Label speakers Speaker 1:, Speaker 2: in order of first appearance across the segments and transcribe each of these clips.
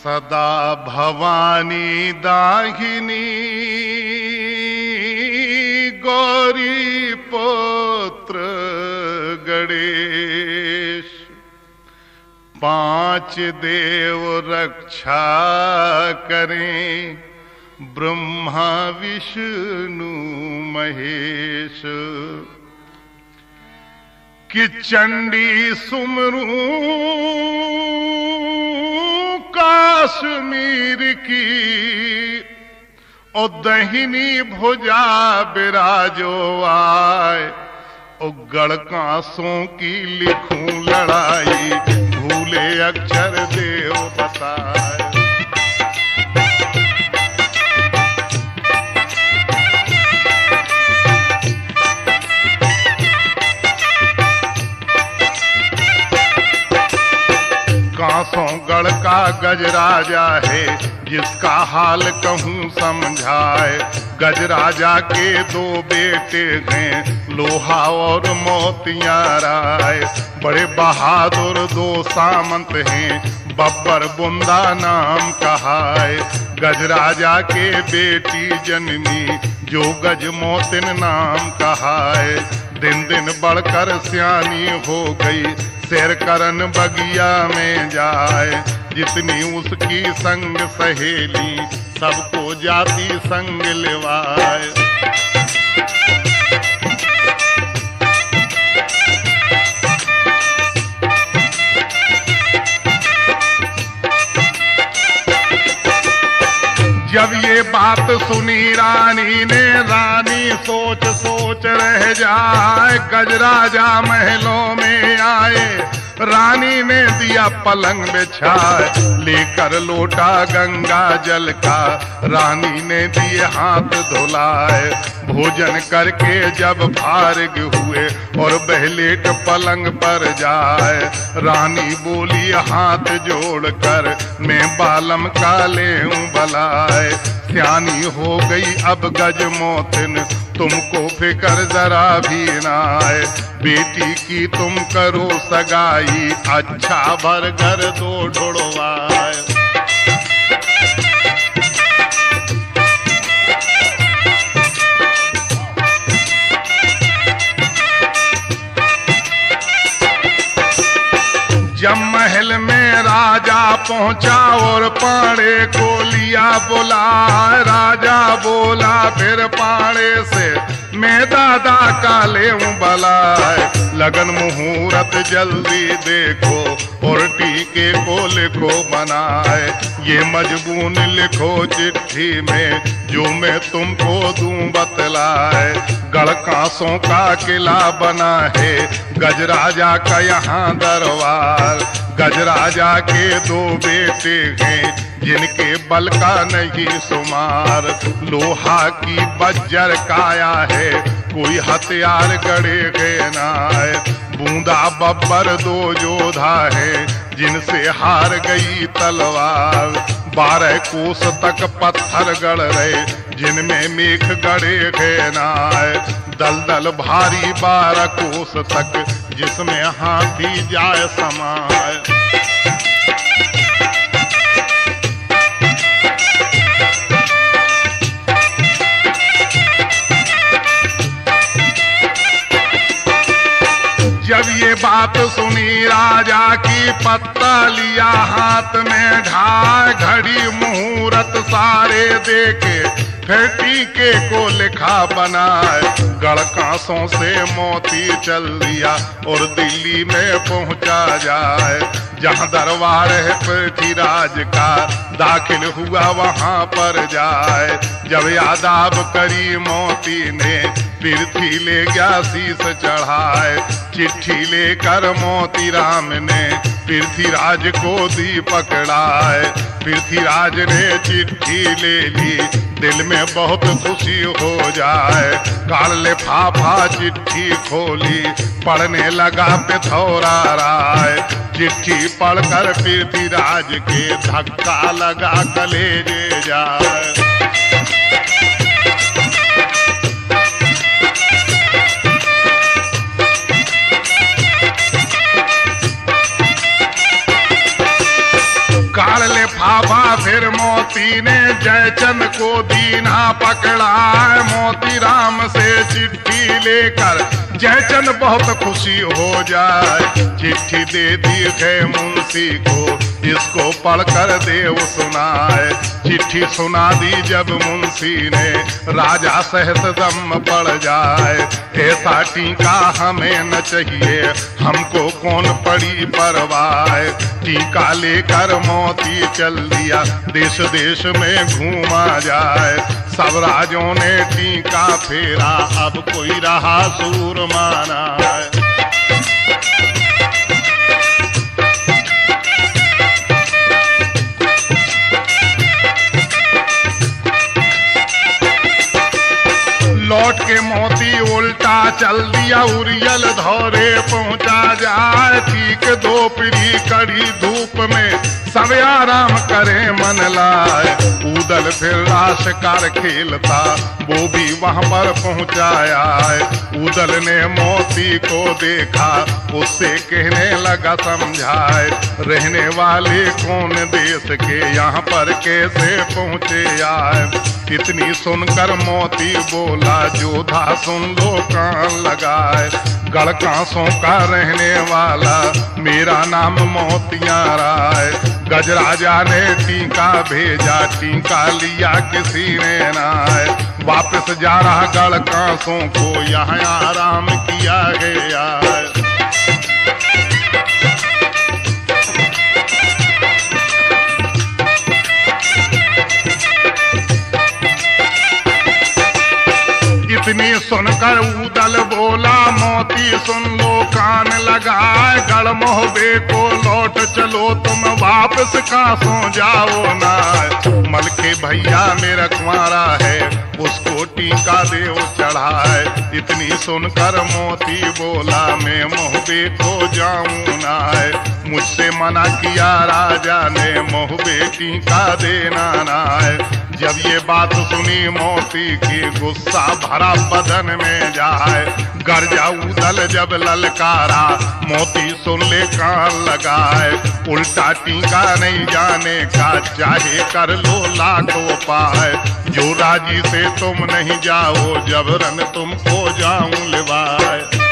Speaker 1: सदा भवानी दाहिनी गौरी पुत्र गणेश, पांच देव रक्षा करें ब्रह्मा विष्णु महेश। कि चंडी सुमरू कश्मीर की और दहिनी भुजा बिराजो आए, और गढ़कासों की लिखूं लड़ाई भूले अक्षर देव बताए। कांसों गढ़ का गजराजा है जिसका हाल कहूँ समझाए। गजराजा के दो बेटे हैं लोहा और मोतियां राय, बड़े बहादुर दो सामंत हैं बब्बर बुंदा नाम कहाए। गजराजा के बेटी जननी जो गज मोतिन नाम कहाए, दिन दिन बढ़कर सियानी हो गई सैर करन बगिया में जाए। जितनी उसकी संग सहेली सबको जाति संग लेवाए। जब ये बात सुनी रानी ने, रानी सोच सोच रह जाए। गजराजा महलों में आए, रानी ने दिया पलंग बिछाए। लेकर लोटा गंगा जल का रानी ने दिए हाथ धुलाए। भोजन करके जब फारिग हुए और बहलेट पलंग पर जाए, रानी बोली हाथ जोड़कर मैं बालम का लेऊं बलाए। सियानी हो गई अब गज मोतिन तुमको फिकर जरा भी ना आए। बेटी की तुम करो सगाई अच्छा भर घर दो ढुड़वाए। जब महल में राजा पहुंचा और पाड़े को लिया बुला, राजा बोला फिर पाड़े से मैं दादा का लेऊं बलाए। लगन मुहूर्त जल्दी देखो और टीके को लिखो बनाए। ये मजबून लिखो चिट्ठी में जो मैं तुमको दूं बतलाए। गढ़कासों का किला बना है गजराजा का यहाँ दरबार। गजराजा के दो बेटे हैं जिनके बल का नहीं सुमार। लोहा की बज्जर काया है कोई हथियार गड़े गए नाय। बूंदा बब्बर दो योद्धा है जिनसे हार गई तलवार। 12 कोस तक पत्थर गड़ रहे जिनमें मेघ गड़े गए नाय। दलदल भारी 12 कोस तक जिसमें हाथी जाए समाए। जब ये बात सुनी राजा की पत्ता लिया हाथ में ढाए। घड़ी मुहूर्त सारे देखे फिर टीके को लिखा बनाए। गढ़कासों से मोती चल दिया और दिल्ली में पहुंचा जाए। जहां दरबार है पृथ्वीराज का दाखिल हुआ वहां पर जाए। जब यादाब करी मोती ने पृथ्वी ले गया शीस चढ़ाए। चिट्ठी लेकर मोती राम ने पृथ्वीराज को दी पकड़ाए। पृथ्वीराज ने चिट्ठी ले ली दिल में बहुत खुशी हो जाए। काल लिफाफा चिट्ठी खोली पढ़ने लगा पिथौरा राय। चिट्ठी पढ़कर पृथ्वीराज के धक्का लगा कलेजे जाए। काल थापा फिर मोती ने जयचंद को दीना पकड़ा। मोती राम से चिट्ठी लेकर जयचंद बहुत खुशी हो जाए। चिट्ठी दे दी है मुंशी को, इसको पढ़कर देव सुनाए। चिट्ठी सुना दी जब मुंशी ने, राजा सहस दम पड़ जाए। ऐसा टीका हमें न चाहिए, हमको कौन पड़ी परवाह। टीका लेकर मोती चल दिया, देश देश में घूमा जाए। सब राजों ने टीका फेरा, अब कोई रहा सूरमा नाय। लौट के मोती उल्टा चल दिया, उरियल धौरे पहुंचा जाए। ठीक दोपहरी कड़ी धूप में सब आराम करे मन लाए। उदल फिर राशकार खेलता, वो भी वहां पर पहुंचाया। उदल ने मोती को देखा, उससे कहने लगा समझाए। रहने वाले कौन देश के, यहाँ पर कैसे पहुंचे आए। इतनी सुनकर मोती बोला, जोधा सुन लो कान लगाए। गढ़कासों का रहने वाला, मेरा नाम मोतियां राय। गजराजा ने टीका भेजा, टीका लिया किसी ने नाय। वापस जा रहा गढ़कासों को, यहाँ आराम किया गया। इतनी सुनकर उदल बोला, मोती सुन लो कान लगाए। गढ़ मोहबे को लौट चलो, तुम वापस कासों जाओ ना। मलके भैया मेरा कुंवारा है, उसको टीका देव चढ़ाए। इतनी सुनकर मोती बोला, मैं मोहबे को जाऊं ना। मुझसे मना किया राजा ने, मोहबे टीका देना ना। जब ये बात सुनी मोती की, गुस्सा भरा बदन में जाए। गर्जा उदल जब ललकारा, मोती सुन ले कान लगाए। उल्टा टीका नहीं जाने का, चाहे कर लो लाखों पाए। जो राजी से तुम नहीं जाओ, जबरन तुमको जाऊं लिवाए।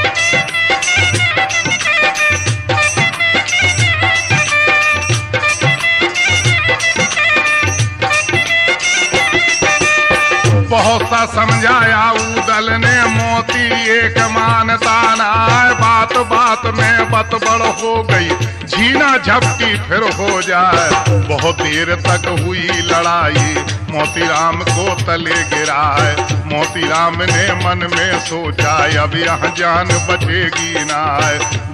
Speaker 1: बहुत सा समझाया उदल ने, मोती एक मानता ना। बात बात में बतबड़ हो गई, झीना झपटी फिर हो जाए। बहुत देर तक हुई लड़ाई, मोतीराम को तले गिराए। मोतीराम ने मन में सोचा, अब यहाँ जान बचेगी ना।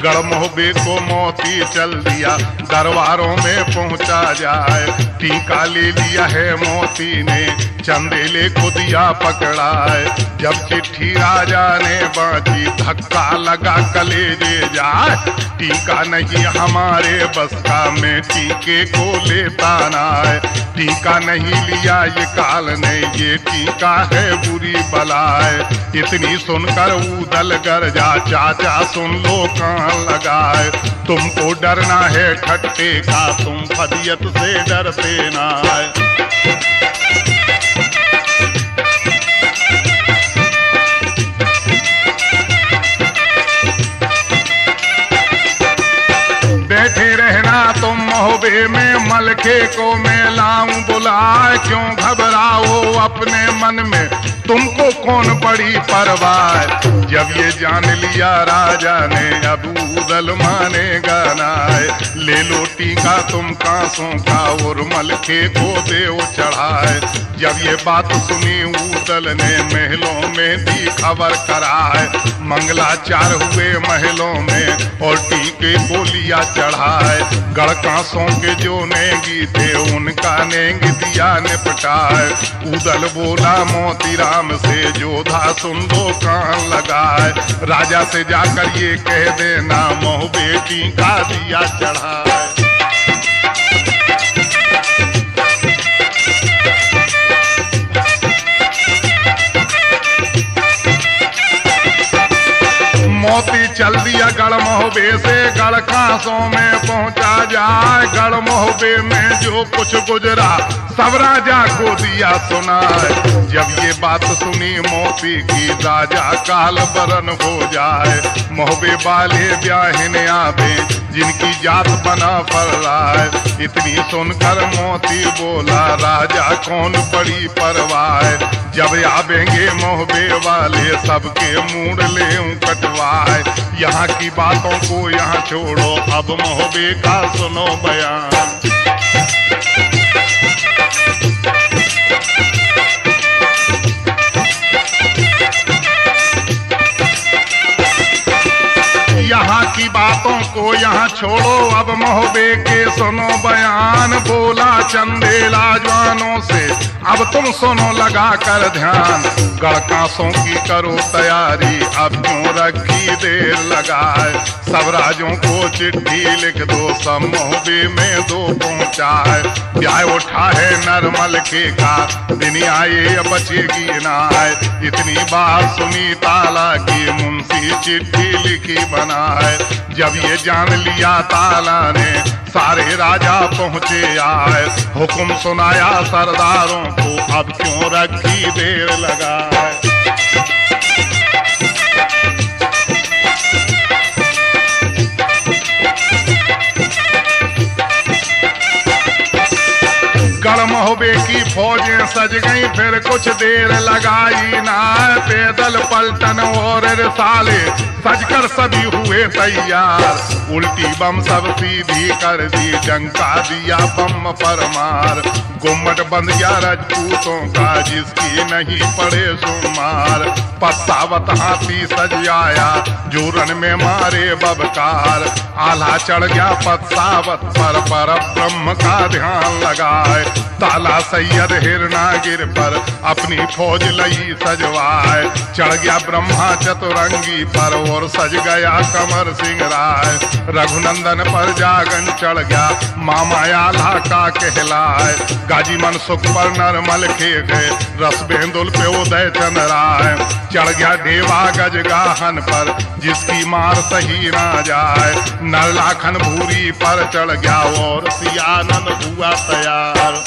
Speaker 1: गढ़ मोहबे को मोती चल दिया, दरबारों में पहुंचा जाए। टीका ले लिया है मोती ने, चंदेले को दिया पकड़ाए। जब चिट्ठी राजा ने बांची, धक्का लगा कलेजे जाए। टीका नहीं हमारे बस का, मैं टीके को लेता ना। टीका नहीं लिया ये काल ने, ये टीका है बुरी बलाए। इतनी सुनकर उदल गरजा, चाचा सुन लो कान लगाए। तुमको डरना है ठट्टे का, तुम फदियत से डरते ना। बैठे रहना तुम मोहबे में, मलके को मैं लाऊं बुलाए। क्यों घबराओ अपने मन में, तुमको कौन पड़ी परवाह। जब ये जान लिया राजा ने, अब उदल मानेगा ना। ले लो टीका तुम कांसों का, और मलके को देव चढ़ाए। जब ये बात सुनी उदल ने, महलों में दी खबर कराए। मंगलाचार हुए महलों में, और टीके को लिया चढ़ाए। गढ़कासों के जो नेगी थे, उनका नेग दिया निपटाए। उदल बोला मोतीराम से, जोधा सुन लो कान लगाए। राजा से जाकर ये कह देना, मोहबे टीका दिया चढ़ाए। मोती चल दिया गढ़ मोहबे से, गढ़ कांसों में पहुंचा जाए। गढ़ मोहबे में जो कुछ गुजरा सब राजा को दिया सुनाए। जब ये बात सुनी मोती की राजा काल बरन हो जाए। मोहबे वाले ब्याहिन आवे जिनकी जात बना फर रहा है। इतनी सुनकर मोती बोला राजा कौन बड़ी परवाह। जब आवेंगे मोहबे वाले सबके मूड ले कटवाए। यहाँ की बातों को यहाँ छोड़ो अब मोहबे का सुनो बयान। यहाँ की बातों को यहाँ छोड़ो अब मोहबे के सुनो बयान। बोला चंदेला जवानों से अब तुम सुनो लगा कर ध्यान। गढ़कासों की करो तैयारी अब क्यों रखी देर लगाए। सब राजों को चिट्ठी लिख दो सब मोहबे में दो पहुँचाए। ब्याह उठा है नरमल के का दिन आए बचेगी ना आए। इतनी बात सुनी ताला की मुंशी चिट्ठी लिखी बनाए। जब ये जान लिया ताला ने सारे राजा पहुंचे आए। हुक्म सुनाया सरदारों को अब क्यों रखी देर लगाए। गढ़ मोहबे की फौजें सज गई फिर कुछ देर लगाई ना। पैदल पलटन और रिसाले सजकर सभी हुए तैयार। उल्टी बम सब सीधी कर दी डंका दिया बम पर मार। गुम्मट बंद गया राजपूतों का जिसकी नहीं पड़े सुमार। पत्तावत हाथी सज आया जूरन में मारे बबकार। आल्हा चढ़ गया पत्तावत पर ब्रह्म का ध्यान लगाए। ताला सैयद हिरनागिर पर अपनी फौज लई सजवाए। चढ़ गया ब्रह्मा चतुरंगी पर और सज गया कमर सिंह राय। रघुनंदन पर जागन चढ़ गया मामा आल्हा का कहलाए। गाजी मनसुख पर नरमल खे गए रस बेंदुल पे उदय चंद राय। चढ़ गया देवा गजगाहन पर जिसकी मार सही ना जाए। नरलाखन भूरी पर चढ़ गया और सियानंद हुआ तैयार।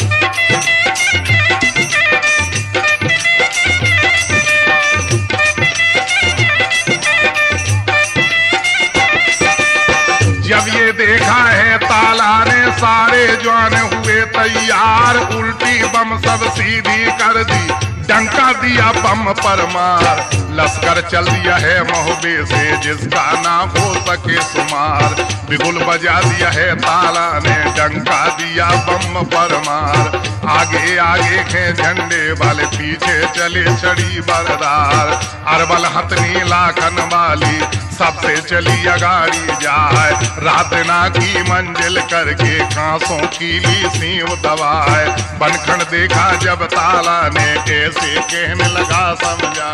Speaker 1: जब ये देखा है ताला ने सारे जवान हुए तैयार। उल्टी बम सब सीधी कर दी डंका दिया बम पर मार। लश्कर चल दिया है मोहबे से जिसका ना हो सके सुमार। बिगुल बजा दिया है ताला ने डंका दिया बम पर मार। आगे आगे खे झंडे वाले पीछे चले छड़ी बरदार। अरबल हथनी लाखन वाली सबसे चली अगाड़ी जाए। रात ना की मंजिल करके कांसों की ली सीव दबाए। बनखंड देखा जब ताला ने ऐसे कहने लगा समझा।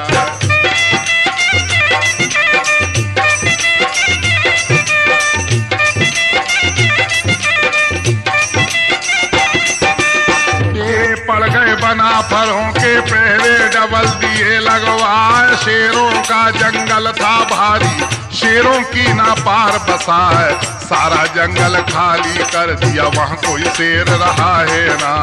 Speaker 1: पड़ गए बना फरों के पहरे डबल दिए लगवाए। शेरों का जंगल था भारी शेरों की ना पार बसाए। सारा जंगल खाली कर दिया वहाँ कोई शेर रहा है ना।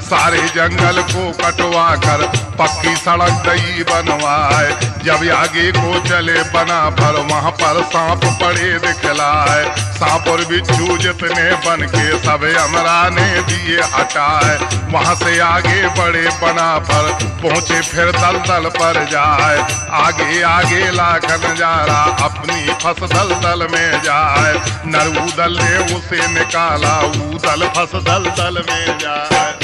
Speaker 1: सारे जंगल को कटवा कर पक्की सड़क दई बनवाए। जब आगे को चले बना पर वहाँ पर सांप पड़े दिखलाए। सांप और बिच्छू जितने बन के सब अमरा ने दिए हटाए। वहाँ से आगे बढ़े बना पर पहुँचे फिर दलदल पर जाए। आगे आगे लाखन जा रहा अपनी फस दलदल में जाए। नरूदल ने उसे निकाला ऊदल फस दलदल में जाए।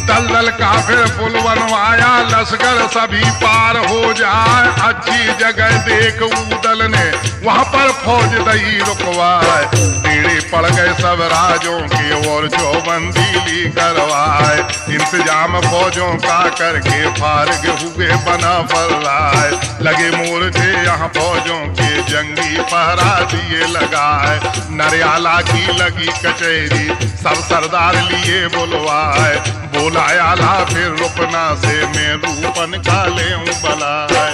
Speaker 1: दलदल का फिर पुल बनवाया लश्कर सभी पार हो जाए। अच्छी जगह देख ऊदल ने वहाँ पर फौज दई रुकवाए। टेढ़े पड़ गए सब राजों के और जो बंदी ली करवाए। इंतजाम फौजों का करके फारग हुए बना पर राय। लगे मोर्चे यहाँ फौजों के जंगी पहरा दिए लगाए। नरियाला की लगी कचहरी सब सरदार लिए बुलवाए। बोलाया आला फिर रुपना से मैं रूपन का ले बलाए।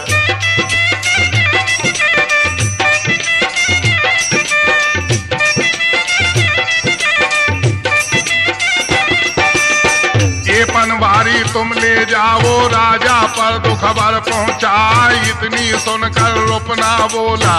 Speaker 1: पनवारी तुम ले जाओ राजा पर दो खबर पहुंचाए। इतनी सुनकर रुपना बोला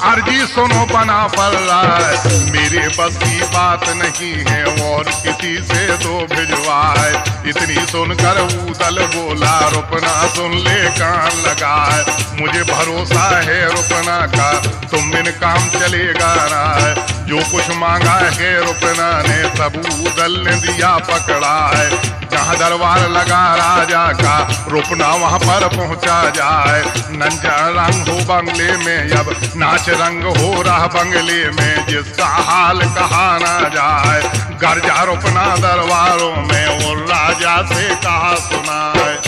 Speaker 1: अर्जी सुनो बना पड़ रहा है। मेरे बस की बात नहीं है और किसी से दो भिजवाए। इतनी सुनकर ऊदल बोला रुपना सुन ले कान लगाए। मुझे भरोसा है रुपना का तुम बिन काम चलेगा ना है। जो कुछ मांगा है रुपना ने सब ऊदल ने दिया पकड़ा है। जहाँ दरबार लगा राजा का रुपना वहाँ पर पहुँचा जाए। नंजा रंग हो बंगले में अब नाच रंग हो रहा बंगले में। जिसका हाल कहा ना जाए गर्जा रुपना दरबारों में वो राजा से कहा सुनाए।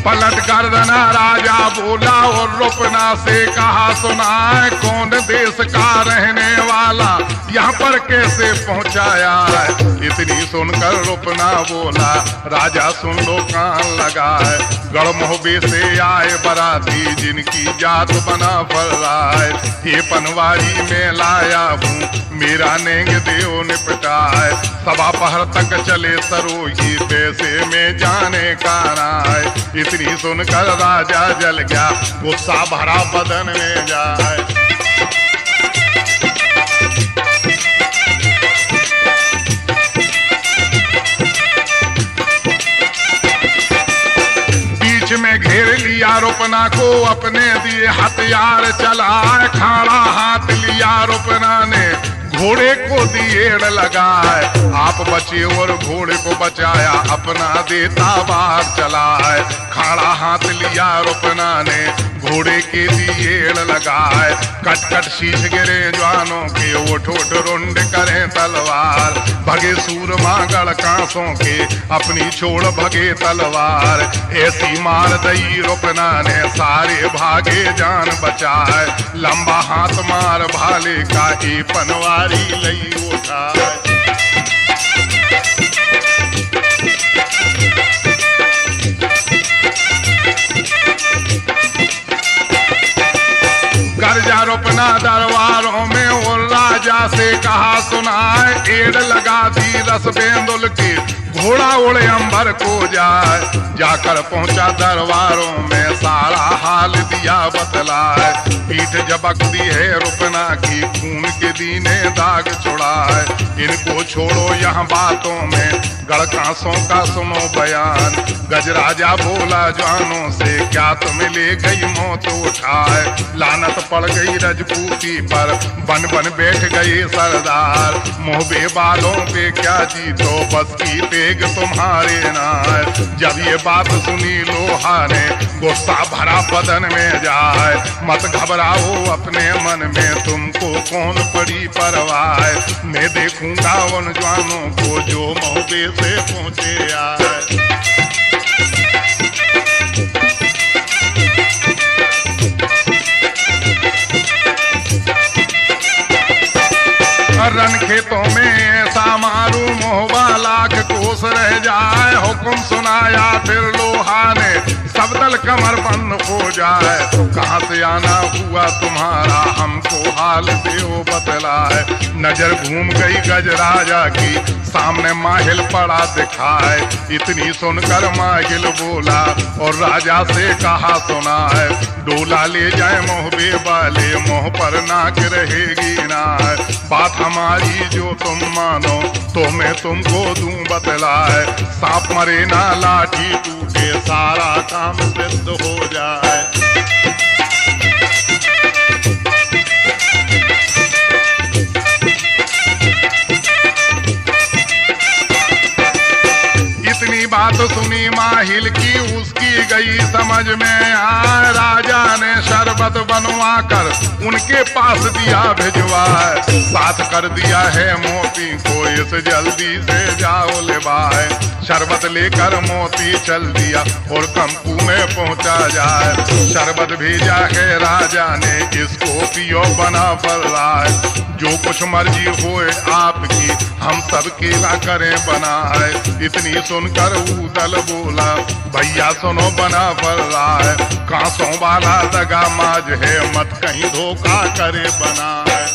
Speaker 1: पलट गर्दना राजा बोला और रुपना से कहा सुनाए। कौन देश का रहने वाला यहाँ पर कैसे पहुँचाया है। इतनी सुनकर रुपना बोला राजा सुन लो कान लगाए। गढ़मोहबे से आए बराती जिनकी जात बना पड़ रहा है। ये पनवारी में लाया हूँ मेरा नेंग देव निपटा है। सवा पहर तक चले सरोही पैसे में जाने का ना है। इतनी सुनकर राजा जल गया गुस्सा भरा बदन में जाए। बीच में घेर लिया रुपना को अपने दिए हथियार चलाए। खाड़ा हाथ लिया रुपना ने घोड़े को दिएड़ लगाए। आप बचे और घोड़े को बचाया अपना देता बाहर चला है। खाड़ा हाथ लिया रुपना ने घोड़े के दिएड़ लगाए। कट कट शीश गिरे जवानों के ओठ ओठ रुंड करें तलवार। भगे सूरमा गढ़ कांसों के अपनी छोड़ भगे तलवार। ऐसी मार दई रुपना ने सारे भागे जान बचाए। लंबा हाथ मार भाले का ही पनवारी लई उठाए। गर्जा रुपना दरबारों में वो राजा से कहा सुनाए। एड़ लगा दी रस बेंदुल की घोड़ा उड़े अंबर को जाए। जाकर पहुंचा दरबारों में सारा हाल दिया बतलाए। पीठ झपक दी है रुपना की खून के दीने दाग छुड़ा है। इनको छोड़ो यहाँ बातों में गढ़ कांसों का सुनो बयान। गजराजा बोला जवानों से क्या तुम्हें ले गई मौत उठाए। लानत पड़ गई रजपूती पर बन बन बैठ गए सरदार। मोहबे बालों पे क्या जीतो बस की तेग तुम्हारे नार। जब ये बात सुनी लोहा ने गुस्सा भरा बदन में जाए। मत घबराओ अपने मन में तुमको कौन पड़ी परवाह। मैं देखूंगा उन जवानों को जो मोहबे से पहुंचे आए। रन खेतों में ऐसा मारू मोहबा लाख कोस रह जाए। हुक्म सुनाया फिर लोहा ने सब दल कमर बंद हो जाए। कहाँ से आना हुआ तुम्हारा हमको हाल देव बतलाए। नजर घूम गई गजराजा की सामने माहिल पड़ा दिखाए। इतनी सुनकर माहिल बोला और राजा से कहा सुना है। डोला ले जाए मोहबे वाले मोह पर नाक रहेगी ना। बात हमारी जो तुम मानो तो मैं तुमको दूं बतलाए। सांप मरे ना लाठी टूटे सारा काम सिद्ध हो जाए। इतनी बात सुनी माहिल की उसकी गई समझ में आए। राजा ने शरबत बनवा कर उनके पास दिया भिजवा। साथ कर दिया है मोती को देश जल्दी से जाओ ले भाई। शरबत लेकर मोती चल दिया और कंपू में पहुंचा जाए। शरबत भेजा है राजा ने, इसको पियो बना फल राय। जो कुछ मर्जी होए आपकी, हम सब केला करें बना है। इतनी सुनकर ऊदल बोला, भैया सुनो बना फल राय। कांसों वाला दगा माज है, मत कहीं धोखा करे बना है।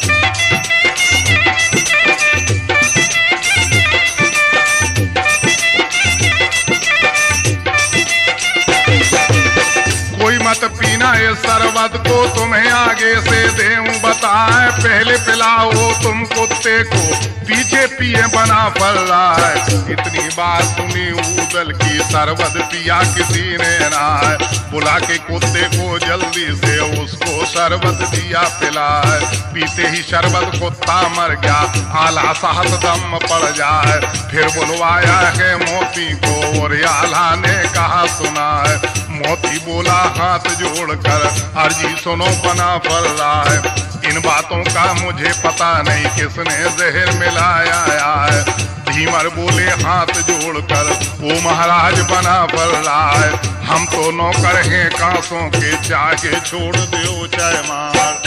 Speaker 1: कोई मत पीना इस शरबत को, तुम्हें आगे से देऊं बताए। पहले पिलाओ तुम कुत्ते को, पीछे पिए बना फल रहा है। इतनी बात सुनी ऊदल की, शरबत पिया किसी ने ना है। बुला के कुत्ते को जल्दी से उसको शरबत दिया पिलाए। पीते ही शरबत कुत्ता मर गया, आला साहस दम पड़ जाए। फिर बुलवाया है मोती को और आला ने कहा सुना है। मोती बोला हाथ जोड़कर, अर्जी सुनो बना फल रहा है। इन बातों का मुझे पता नहीं, किसने जहर मिलाया है। भीमर बोले हाथ जोड़कर, वो महाराज बना फल रहा है। हम तो नौकर हैं कांसों के, चाहे छोड़ दो चाहे मार।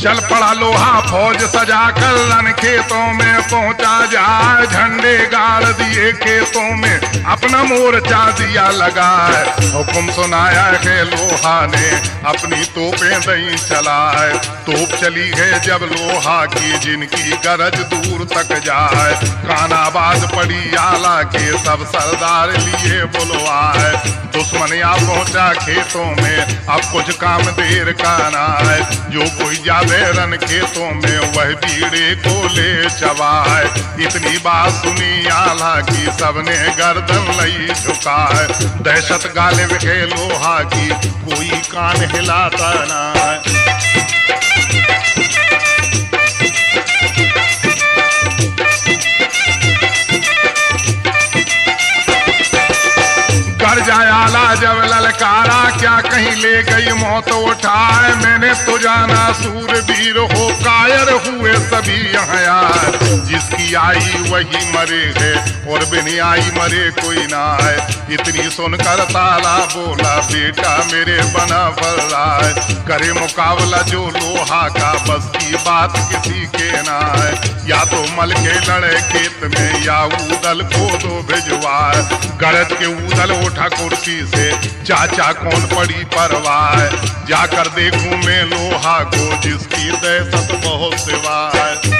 Speaker 1: चल पड़ा लोहा फौज सजाकर, रण खेतों में पहुंचा जाए। झंडे गाड़ दिए खेतों में, अपना मोर्चा दिया लगा है। हुक्म सुनाया है लोहा ने, अपनी तोपें दई चलाए। तोप चली है जब लोहा की, जिनकी गरज दूर तक जाए। कानाबाद पड़ी आला के, सब सरदार लिए बुलवाए। दुश्मन या पहुंचा खेतों में, अब कुछ काम देर का ना है। जो कोई जावे रन खेतों में, वह बीड़े को ले चबाए। इतनी बात सुनी आला की, सबने गर्दन लई झुका है। दहशत गालिब है लोहा की, कोई कान हिलाता ना है। कर जाए आला जब ललकारा, क्या कहीं ले गई मौत उठाए। मैंने तो जाना सूरवीर हो, कायर हुए सभी यहाँ आए। जिसकी आई वही मरे है, और बिन आई मरे कोई ना है। इतनी सुनकर ताला बोला, बेटा मेरे बना फल रहा है। करे मुकाबला जो लोहा का, बस की बात किसी के ना है। या तो मल के लड़े खेत में, या ऊदल को दो भिजवाए। गरज के ऊदल उठा कुर्सी से, चाचा कौन पड़ी परवाह। जाकर देखूं मैं लोहा को, जिसकी दहशत बहुत सिवा है।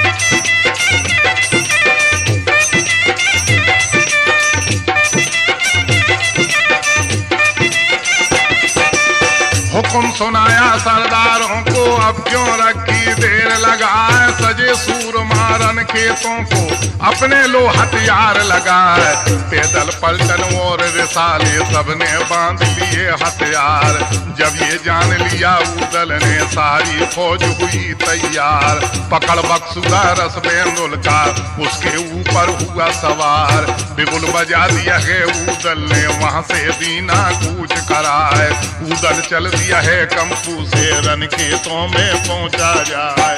Speaker 1: हुक्म सुनाया सरदारों को, अब क्यों रखी देर लगाए। सजे सूर मारन खेतों को, अपने लो हथियार लगाए। पैदल पलटन और रिसाले, सबने बांध लिए हथियार। जब ये जान लिया ऊदल ने, सारी फौज हुई तैयार। पकड़ बक्सुदा रस बेंदुल का, उसके ऊपर हुआ सवार। बिगुल बजा दिया है ऊदल ने, वहां से दीना कूच करा है। ऊदल चल दिया है कंपू से, रन खेतों में पहुंचा जाए।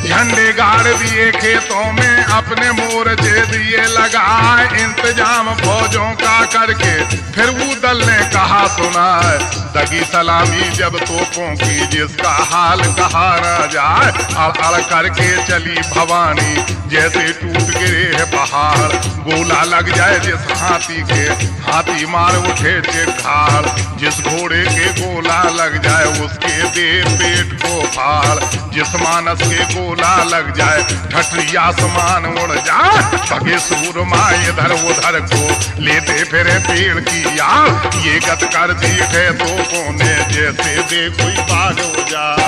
Speaker 1: झंडे गाड़ दिए खेतों में, अपने मोर्चे दिए लगाए। इंतजाम फौजों का करके, फिर ऊदल ने कहा सुना है। दगी सलामी जब तोपों की, जिसका हाल कहा न जाए। अड़ अड़ करके चली भवानी, जैसे टूट गिरे है पहाड़। गोला लग जाए जिस हाथी के, हाथी मार उठे चिट्ठाड़। जिस घोड़े के गोला लग जाए, उसके दे पेट को फाड़। जिस मानस के गोला लग जाए, ठठरी आसमान उड़ जाए। भगे सूरमा इधर उधर को, लेते फिरे पेड़ की यार। ये गत कर दी है तोपों ने, जैसे दे कोई बाग उजाड़।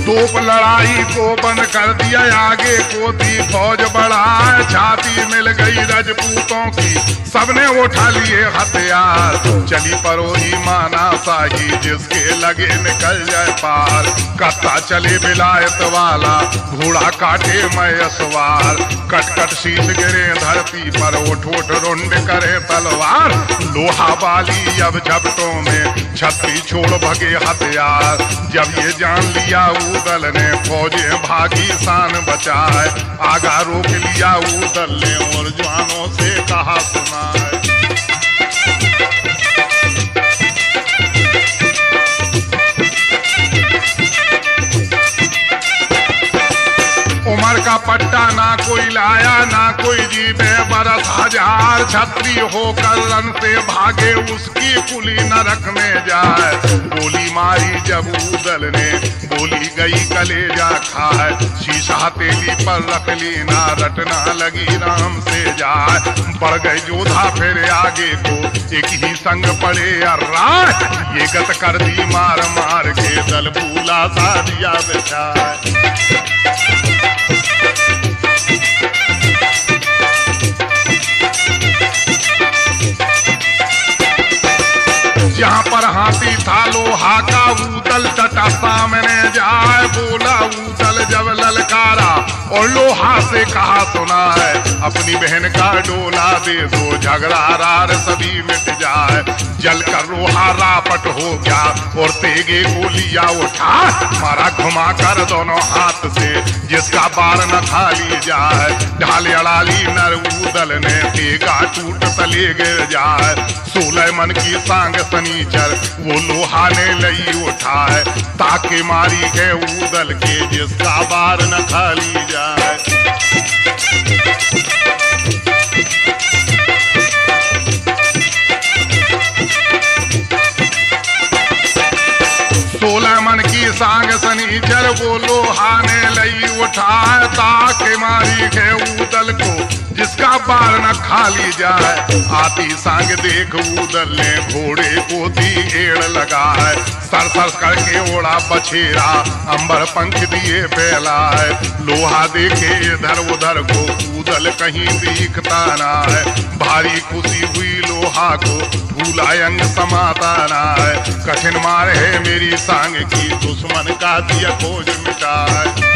Speaker 1: तोप लड़ा लड़ाई को बंद कर दिया, आगे को थी फौज बढ़ाए, छाती मिल गई रजपूतों की, सबने उठा लिए हथियार। चली परोही माना शाही, जिसके लगे निकल जाए पार। कत्ता चले विलायत वाला, घोड़ा काटे मैं सवार। कट कट शीश गिरे धरती पर, उठ उठ रुंड करे तलवार। लोहा बाली अब झपटों में, छतरी छोड़ भगे हथियार। जब ये जान लिया उदल ने, फौजें भागी शान बचाए। आगा रोक लिया उदल ने, और जवानों से कहा सुनाए। उमर का पट्टा ना कोई लाया, ना कोई जीवे बरस हजार। छतरी होकर रन से भागे, उसकी कुली नरक में जाए। गोली मारी जब उदल ने, गोली गई कलेजा खाए। शीशा हथेली पर रख ली ना, रटना लगी राम से जाए। बढ़ गए जोधा फिर आगे को, एक ही संग पड़े अर्राय। ये गत कर दी मार मार के, दल भूला सा दिया बिछाए। जहाँ पर हाथी था लोहा का, उदल टटा सामने जाए। बोला उदल जब ललकारा, और लोहा से कहा सुना है। अपनी बहन का डोला दे दो, झगड़ा रार सभी मिट जाए। जल कर लोहा रापट हो गया, और तेगे को लिया उठा। मारा घुमा कर दोनों हाथ से, जिसका बार न खाली जाए। ढाल अड़ाली नर उदल ने, तेगा टूट तले गिर जाए। 16 मन की सांग सनीचर, वो लोहा ने लई उठाए। ताके मारी है उदल के, जिसका बार न खाली जाए। सांग सनीचर, वो लोहा ने लई उठाए। ताके मारी है उदल को, जिसका बार न खाली जाए। आती सांग देख उदल ने, घोड़े को दी एड़ लगाए। सर सर करके ओढ़ा बछेरा, अंबर पंख दिए फैलाए। लोहा देखे इधर उधर को, उदल कहीं दिखता ना है। भारी खुशी हुई लोहा को, भूला अंग समाता ना है। कठिन मार है मेरी सांग की, दुश्मन का दिया खोज मिटाए।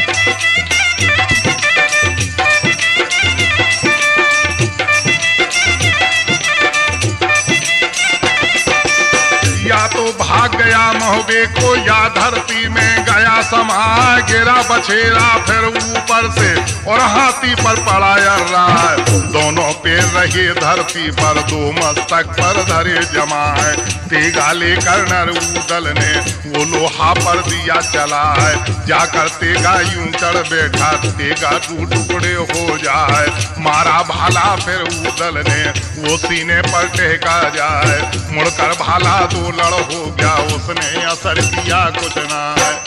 Speaker 1: या तो भाग गया महोबे को, या धरती में गया समा। गिरा बछेरा फिर ऊपर से, और हाथी पर पड़ा राय। दोनों पैर रहे धरती पर, दो मस्तक पर धरे जमाए। तेगा लेकर नर उदल ने, वो लोहा पर दिया चलाए। जाकर तेगा यूं चढ़ बैठा, तेगा टुकड़े हो जाए। मारा भाला फिर उदल ने, वो सीने पर टेका जाए। मुड़कर भाला दो लड़ हो गया, उसने असर किया कुछ ना है।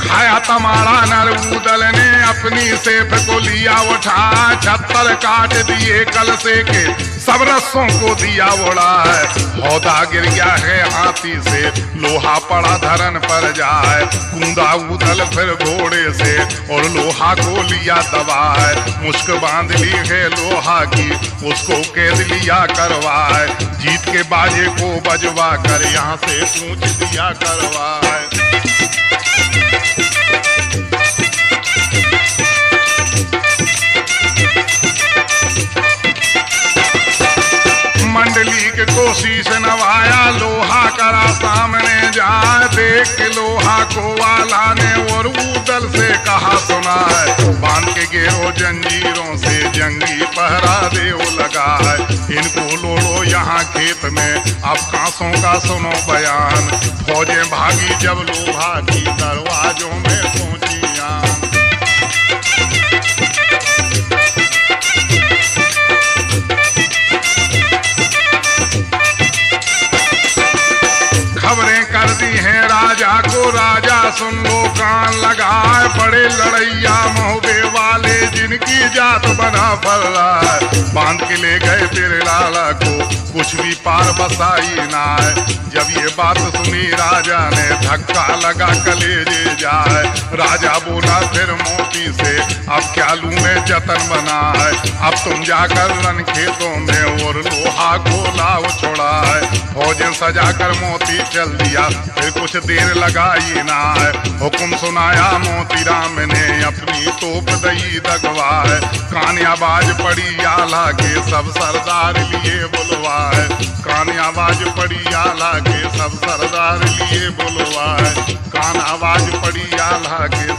Speaker 1: खाया तमाड़ा नर उदल ने, अपनी सेफ को लिया उठा। 76 काट दिए कलसे के, सब रस्सों को दिया उड़ा है। हौदा गिर गया है हाथी से, लोहा पड़ा धरन पर जाए। कूदा उदल फिर घोड़े से, और लोहा को लिया दबाए। मुश्क बांध ली है लोहा की, उसको कैद लिया करवाए। जीत के बाजे को बजवा कर, यहाँ से पूछ दिया करवाए। मंडली के कोशिश नवाया, लोहा करा सामने जाए। देख के लोहा को वाला ने, और उदल से कहा सुना है। बांध के गेरो जंजीरों से, जंगी पहरा देव लगा है। इनको लोड़ो यहाँ खेत में, अब कांसों का सुनो बयान। फौजें भागी जब लोहा की, दरवाजों में पहुंची आन। खबरें खबरें कर दी हैं राजा को। राजा सुन लो कान लगाए, बड़े लड़ैया महुबे वाले जिनकी जात बना फल रहा है। बांध के ले गए तेरे लाला को, कुछ भी पार बसाई ना है। जब ये बात सुनी राजा ने, धक्का लगा कलेजे जाए। राजा बोला फिर मोती से, अब क्या लूं मैं जतन बना है। अब तुम जाकर रन खेतों में और लोहा को लाओ छोड़ा है। फौजें सजाकर मोती चल दिया, फिर कुछ देर लगाई ना है। हुक्म सुनाया मोती राम ने, अपनी तोप दई दगवाए। कान आवाज पड़ी आला के, सब सरदार लिए बुलवाए। कान आवाज पड़ी आला के, सब सरदार लिए बुलवाए। कान आवाज पड़ी आला के।